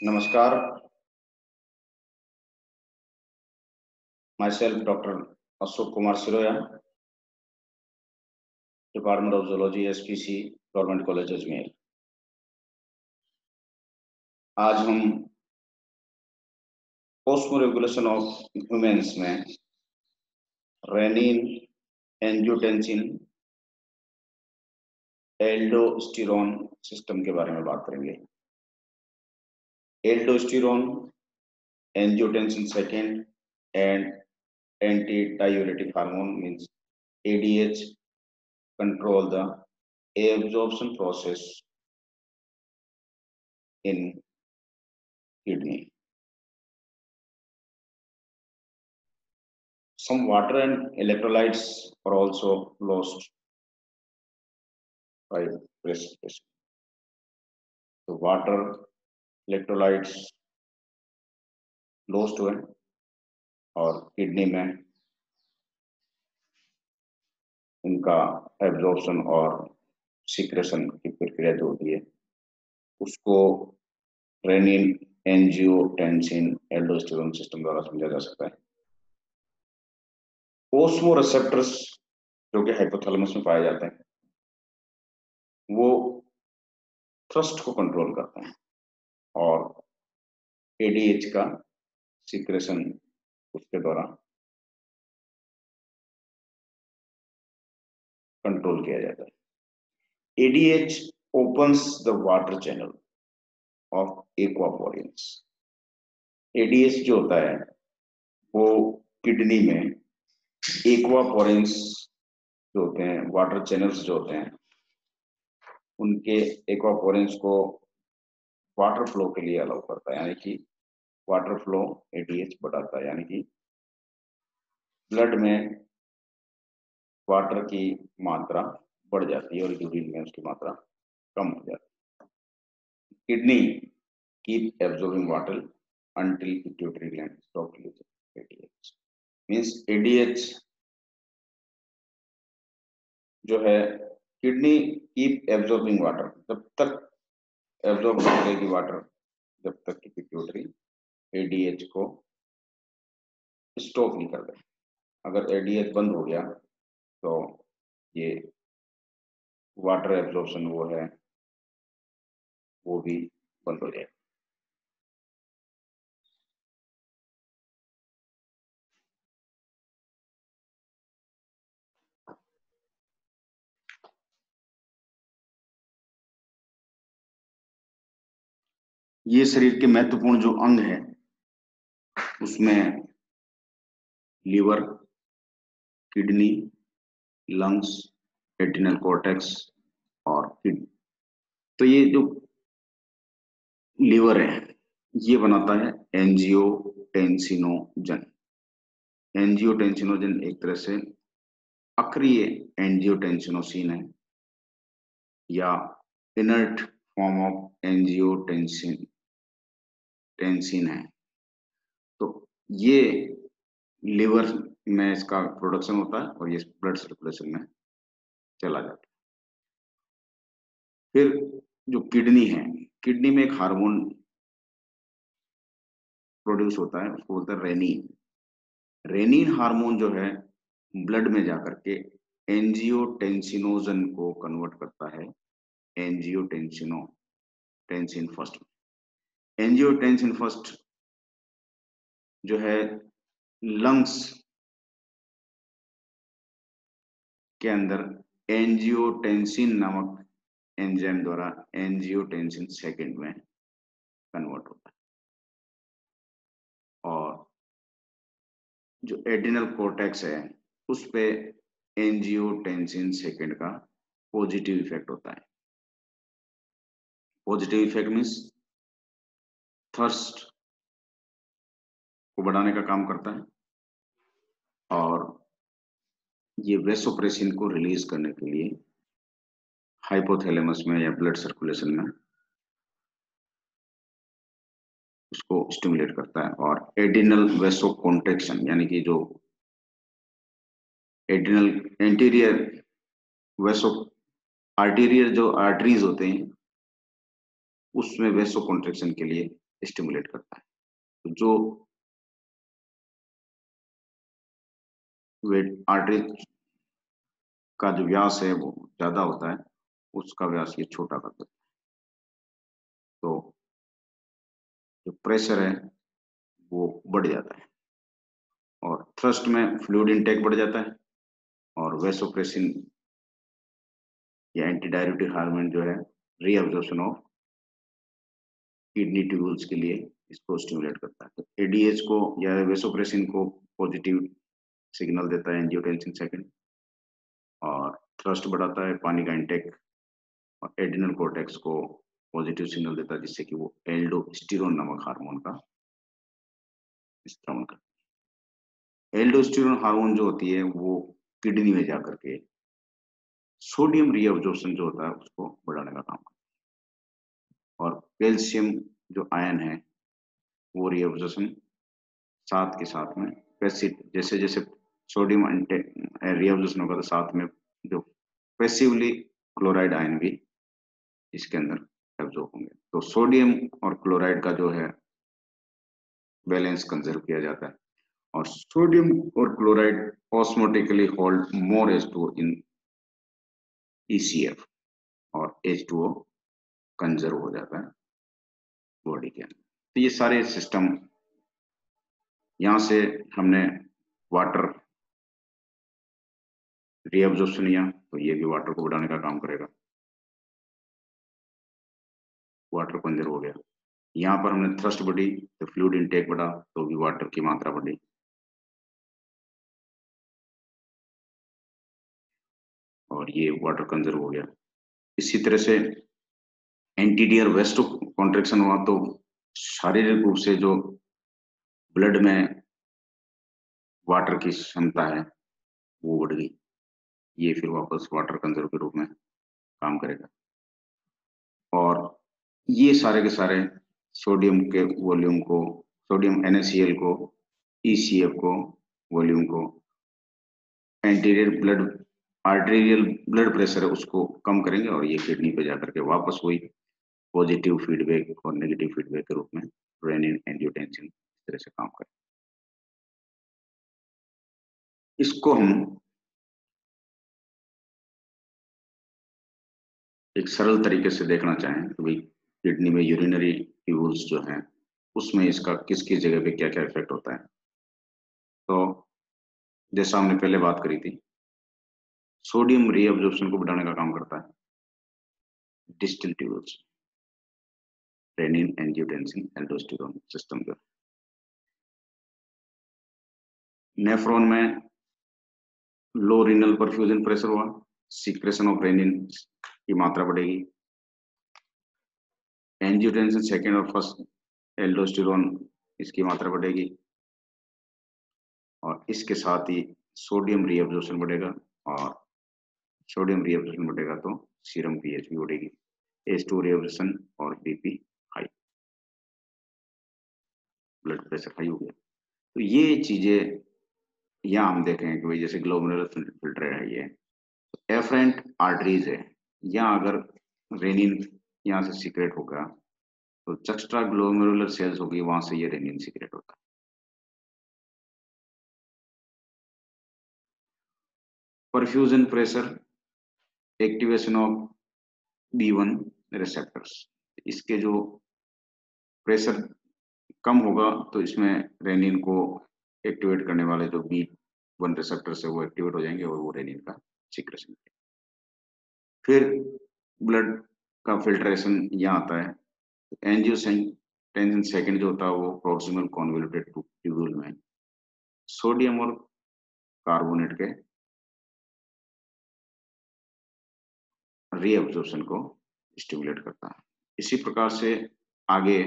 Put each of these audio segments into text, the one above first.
नमस्कार, myself Dr. Ashok Kumar Siroya, Department of Zoology, SPC, Government College Ajmer. आज हम osmoregulation of humans में rennin, angiotensin, aldosterone system के बारे में बात करेंगे। Aldosterone, angiotensin second and anti-diuretic hormone means ADH control the absorption process in kidney. Some water and electrolytes are also lost by respiration. So water, electrolytes lost हुए और kidney में इनका absorption और सिक्रेशन की प्रक्रिया जो होती है उसको रेनिन, एंजियोटेंसिन, एल्डोस्टेरोन सिस्टम द्वारा समझा जा सकता है। ओस्मोरिसेप्टर्स जो कि हाइपोथैलेमस में पाए जाते हैं वो थ्रस्ट को कंट्रोल करते हैं और ADH का सिक्रेशन उसके द्वारा कंट्रोल किया जाता है। ADH opens the water channel of aquaporins. ADH जो होता है वो किडनी में एक्वापोरिन्स जो होते हैं, वाटर चैनल्स जो होते हैं, उनके एक्वापोरिन्स को वाटर फ्लो के लिए अलाउ करता है, यानी कि वाटर फ्लो ADH बढ़ाता है, यानी कि ब्लड में वाटर की मात्रा बढ़ जाती है और यूरिन में उसकी मात्रा कम हो जाती है। Kidney keep absorbing water until pituitary gland stop releasing ADH. Means ADH जो है किडनी कीप एब्जॉर्बिंग वाटर, जब तक एब्जॉर्ब करेगी वाटर जब तक कि पिट्यूटरी ADH को स्टॉप नहीं कर दे। अगर ADH बंद हो गया तो ये वाटर एब्जॉर्प्शन वो है वो भी बंद हो जाएगा। ये शरीर के महत्वपूर्ण जो अंग है उसमें liver, kidney, lungs, retinal cortex और किडनी। तो ये जो लीवर है ये बनाता है एंजियोटेंसिनोजन। एंजियोटेंसिनोजन एक तरह से अक्रिय एंजियोटेंसिनोसिन है या इनर्ट फॉर्म ऑफ एंजियोटेंसिन है। तो ये लिवर में इसका प्रोडक्शन होता है और ये ब्लड सर्कुलेशन में चला जाता है। फिर जो किडनी है, किडनी में एक हार्मोन प्रोड्यूस होता है, उसको बोलते हैं रेनिन। रेनिन हार्मोन जो है ब्लड में जाकर के एंजियोटेंसिनोजन को कन्वर्ट करता है एंजियोटेंसिन फर्स्ट। एंजियोटेंसिन फर्स्ट जो है लंग्स के अंदर एंजियोटेंसिन नामक एंजाइम द्वारा एंजियोटेंसिन सेकेंड में कन्वर्ट होता है और जो एड्रिनल कॉर्टेक्स है उस पे एंजियोटेंसिन सेकेंड का पॉजिटिव इफेक्ट होता है। पॉजिटिव इफेक्ट मीन्स थर्स्ट को बढ़ाने का काम करता है और ये वेसोप्रेसिन को रिलीज करने के लिए हाइपोथैलेमस में या ब्लड सर्कुलेशन में उसको स्टिमुलेट करता है। और एड्रिनल वेसोकॉन्ट्रैक्शन यानी कि जो एड्रिनल एंटीरियर वेसो आर्टीरियर जो आर्टरीज होते हैं उसमें वेसोकॉन्ट्रैक्शन के लिए स्टिमुलेट करता है। तो जो वेट आर्टरी का जो व्यास है वो ज्यादा होता है, उसका व्यास ये छोटा कर देता है। तो जो प्रेशर है वो बढ़ जाता है और थ्रस्ट में फ्लूइड इनटेक बढ़ जाता है और वेसोप्रेसिन या एंटी डायरेटिक हार्मोन जो है रीअब्जॉर्प्शन ऑफ किडनी ट्यूब्यूल्स के लिए इसको स्टिमुलेट करता है। तो एडीएच को या वेसोप्रेसिन को पॉजिटिव सिग्नल देता है एंजियोटेंसिन सेकंड और थ्रस्ट बढ़ाता है, पानी का इंटेक, और एड्रिनल कोर्टेक्स को पॉजिटिव सिग्नल देता है जिससे कि वो एल्डोस्टेरोन नामक हार्मोन का स्त्रावन करता है। एल्डोस्टेरोन हार्मोन जो होती है वो किडनी में जाकर के सोडियम रीअब्जॉर्प्शन जो होता है उसको बढ़ाने का काम करता है और कैल्शियम जो आयन है वो रीअब्जॉर्प्शन साथ के साथ में जैसे जैसे सोडियम रीअब्जॉर्प्शन होगा तो साथ में जो पैसिवली क्लोराइड आयन भी इसके अंदर एब्जॉर्ब होंगे। तो सोडियम और क्लोराइड का जो है बैलेंस कंजर्व किया जाता है और सोडियम और क्लोराइड ऑस्मोटिकली होल्ड मोर H2O इन ECF और H2O कंजर्व हो जाता है बॉडी के अंदर। तो ये सारे सिस्टम यहाँ से हमने वाटर रीअब्जॉर्प्शन लिया तो ये भी वाटर को बढ़ाने का काम करेगा, वाटर कंजर्व हो गया। यहाँ पर हमने थ्रस्ट बढ़ी तो फ्लूइड इनटेक बढ़ा तो भी वाटर की मात्रा बढ़ी। और ये वाटर कंजर्व हो गया। इसी तरह से एंटीडियर वेस्टो कॉन्ट्रेक्शन हुआ तो शारीरिक रूप से जो ब्लड में वाटर की क्षमता है वो बढ़ गई, ये फिर वापस वाटर कंजर्व के रूप में काम करेगा। और ये सारे के सारे सोडियम के वॉल्यूम को, सोडियम NaCl को, ECF को, वॉल्यूम को, आर्टेरियल ब्लड प्रेशर है उसको कम करेंगे और ये किडनी पे जाकर के वापस वही पॉजिटिव फीडबैक और नेगेटिव फीडबैक के रूप में रेनिन एंजियोटेंसिन इस तरह से काम करें। इसको हम एक सरल तरीके से देखना चाहें तो भाई किडनी में यूरिनरी ट्यूब्यूल्स जो हैं उसमें इसका किस किस जगह पे क्या क्या इफेक्ट होता है। तो जैसा हमने पहले बात करी थी, सोडियम रीअब्जॉर्प्शन को बढ़ाने का काम करता है distal tubules, renin angiotensin aldosterone system जो नेफ्रॉन में लो रीनल परफ्यूजन प्रेशर हुआ, सीक्रेशन ऑफ रेनिन की मात्रा बढ़ेगी, एंजियोटेंसिन सेकेंड और फर्स्ट एल्डोस्टेरोन इसकी मात्रा बढ़ेगी और इसके साथ ही सोडियम रीअब्जॉर्प्शन बढ़ेगा और सोडियम रीअब्जॉर्प्शन बढ़ेगा तो सीरम पीएच भी बढ़ेगी, H2 रीअब्जॉर्प्शन और BP high, blood pressure high हो गया। तो ये चीजें यहाँ हम देखें कि भाई जैसे ग्लोमेरुलर फिल्टर है, ये एफरेंट आर्टरीज है, यहाँ अगर रेनिन यहाँ से सीक्रेट होगा तो जक्स्ट्रा ग्लोमेरुलर सेल्स होगी, वहां से ये रेनिन सीक्रेट होता है। Perfusion pressure, activation of B1 receptors, इसके जो प्रेशर कम होगा तो इसमें रेनिन को एक्टिवेट करने वाले जो B1 रिसेप्टर है वो एक्टिवेट हो जाएंगे और वो रेनिन का सीक्रेशन। फिर ब्लड का फिल्ट्रेशन यहाँ आता है। एंजियोटेंसिन सेकंड जो होता है वो प्रॉक्सिमल कॉन्वोल्यूटेड ट्यूब्यूल में सोडियम और कार्बोनेट के रीअब्जॉर्प्शन को स्टिमुलेट करता है। इसी प्रकार से आगे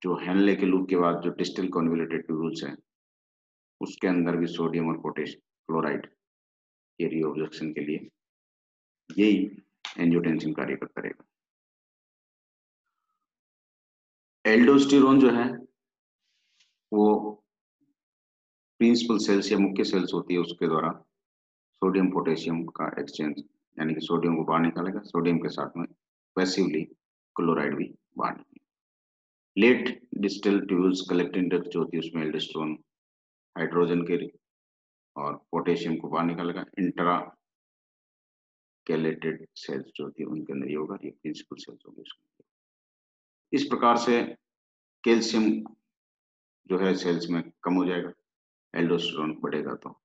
जो हेनले के लूप के बाद जो डिस्टल कॉन्वोल्यूटेड ट्यूब्यूल्स हैं उसके अंदर भी सोडियम और पोटेशियम क्लोराइड के रीअब्जॉर्प्शन के लिए यही एंजियोटेंसिन कार्य करता रहेगा। एल्डोस्टेरोन जो है वो प्रिंसिपल सेल्स या मुख्य सेल्स होती है उसके द्वारा सोडियम पोटेशियम का एक्सचेंज, यानी कि सोडियम को बाहर निकालेगा, सोडियम के साथ में पैसिवली क्लोराइड भी बाहर निकालेगा। Late distal tubes collecting duct जो होती है उसमें एल्डोस्टेरोन हाइड्रोजन के और पोटेशियम को बाहर निकालेगा। इंट्रा कैलेटेड सेल्स जो होती है उनके अंदर ये होगा, ये प्रिंसिपल सेल्स होंगे उसके। इस प्रकार से कैल्शियम जो है सेल्स में कम हो जाएगा, एल्डोस्टेरोन बढ़ेगा। तो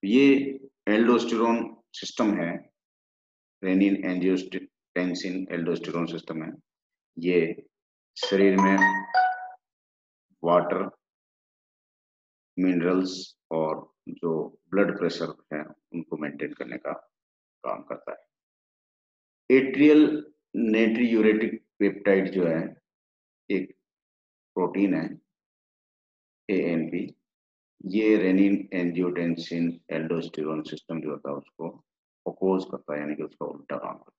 ये एल्डोस्टेरोन सिस्टम है, रेनिन एंजियोटेंसिन एल्डोस्टेरोन सिस्टम है। ये शरीर में वाटर, मिनरल्स और जो ब्लड प्रेशर है उनको मेंटेन करने का काम करता है। एट्रियल नेट्रियूरेटिक पेप्टाइड जो है एक प्रोटीन है, ANP। ये रेनिन एंजियोटेंसिन एल्डोस्टेरोन सिस्टम जो होता है उसको अपोज करता है, यानी कि उसका उल्टा काम करता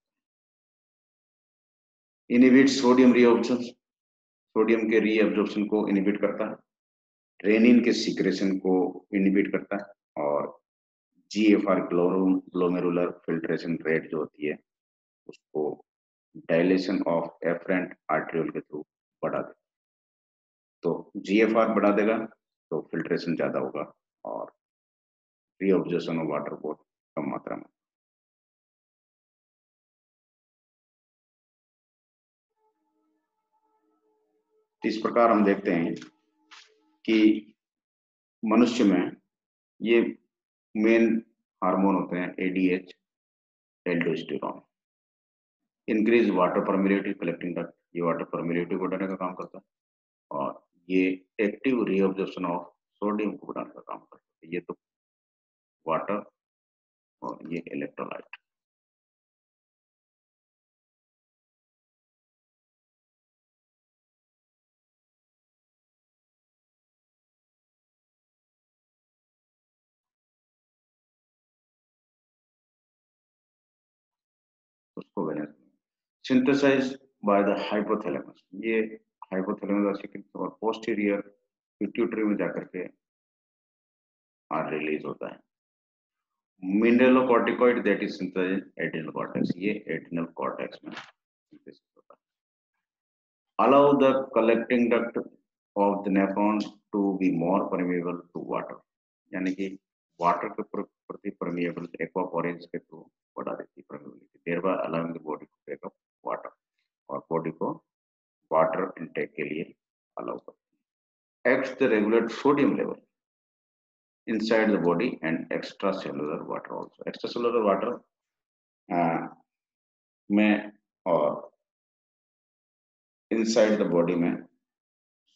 है। इनहिबिट सोडियम रीअब्जॉर्प्शन, सोडियम के रीअब्जॉर्प्शन को इनहिबिट करता है। रेनिन के सीक्रेशन को इनहिबिट करता है और GFR ग्लोमेरुलर फिल्ट्रेशन रेट जो होती है उसको डायलेशन ऑफ एफरेंट आर्ट्रियोल के थ्रू बढ़ा देता है। तो GFR बढ़ा देगा तो फिल्ट्रेशन ज्यादा होगा और रीअब्जॉर्प्शन ऑफ वाटर बहुत कम मात्रा में। इस प्रकार हम देखते हैं कि मनुष्य में ये मेन हार्मोन होते हैं ADH, aldosterone. Increase water permeability collecting duct, ये वाटर परमिलिटी को बढ़ाने का काम करता है और ये एक्टिव रीअब्जॉर्प्शन ऑफ सोडियम को बढ़ाने का काम करता है। ये तो वाटर और ये इलेक्ट्रोलाइट। उसको सिंथेसाइज बाय द हाइपोथैलेमस, ये हाइपोथैलेमस और पोस्टीरियर पिट्यूटरी में जाकर के रिलीज होता है। Mineralocorticoid that is synthesize adrenal cortex, ये एड्रिनल कॉर्टेक्स में सिंथेसिस होता है। Allow the collecting duct of the nephron to be more permeable to water, यानी कि वाटर के प्रति परमेबल एक्वापोरेंस के थ्रू बढ़ा देती है permeability, thereby allowing the body to take up water, और बॉडी को वाटर इनटेक के लिए अलाउ करती है। Acts the regulate sodium level inside the body and extracellular water also. Extracellular water में और इनसाइड द बॉडी में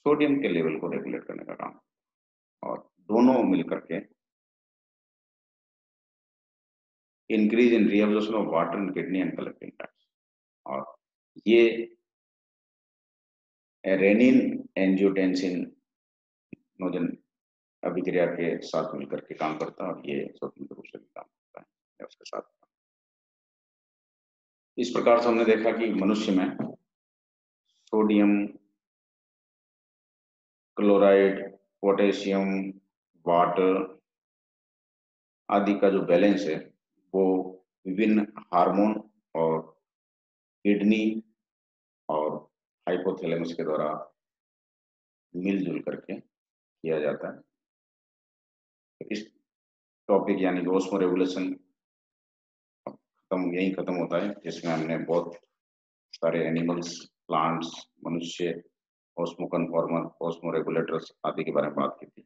सोडियम के लेवल को रेगुलेट करने का काम, और दोनों मिलकर के increase in reabsorption of water in kidney and collecting ducts, और ये रेनिन एंजियोटेंसिन नोजन अभिक्रिया के साथ मिलकर के काम करता है और ये स्वतंत्र रूप से भी काम करता है उसके साथ। इस प्रकार से हमने देखा कि मनुष्य में सोडियम, क्लोराइड, पोटेशियम, वाटर आदि का जो बैलेंस है वो विभिन्न हार्मोन और किडनी और हाइपोथैलेमस के द्वारा मिलजुल करके किया जाता है। इस टॉपिक यानी कि ऑस्मो रेगुलेशन यही खत्म होता है, जिसमें हमने बहुत सारे एनिमल्स, प्लांट्स, मनुष्य, ऑस्मो कन्फॉर्मर, ऑस्मो रेगुलेटर्स आदि के बारे में बात की थी।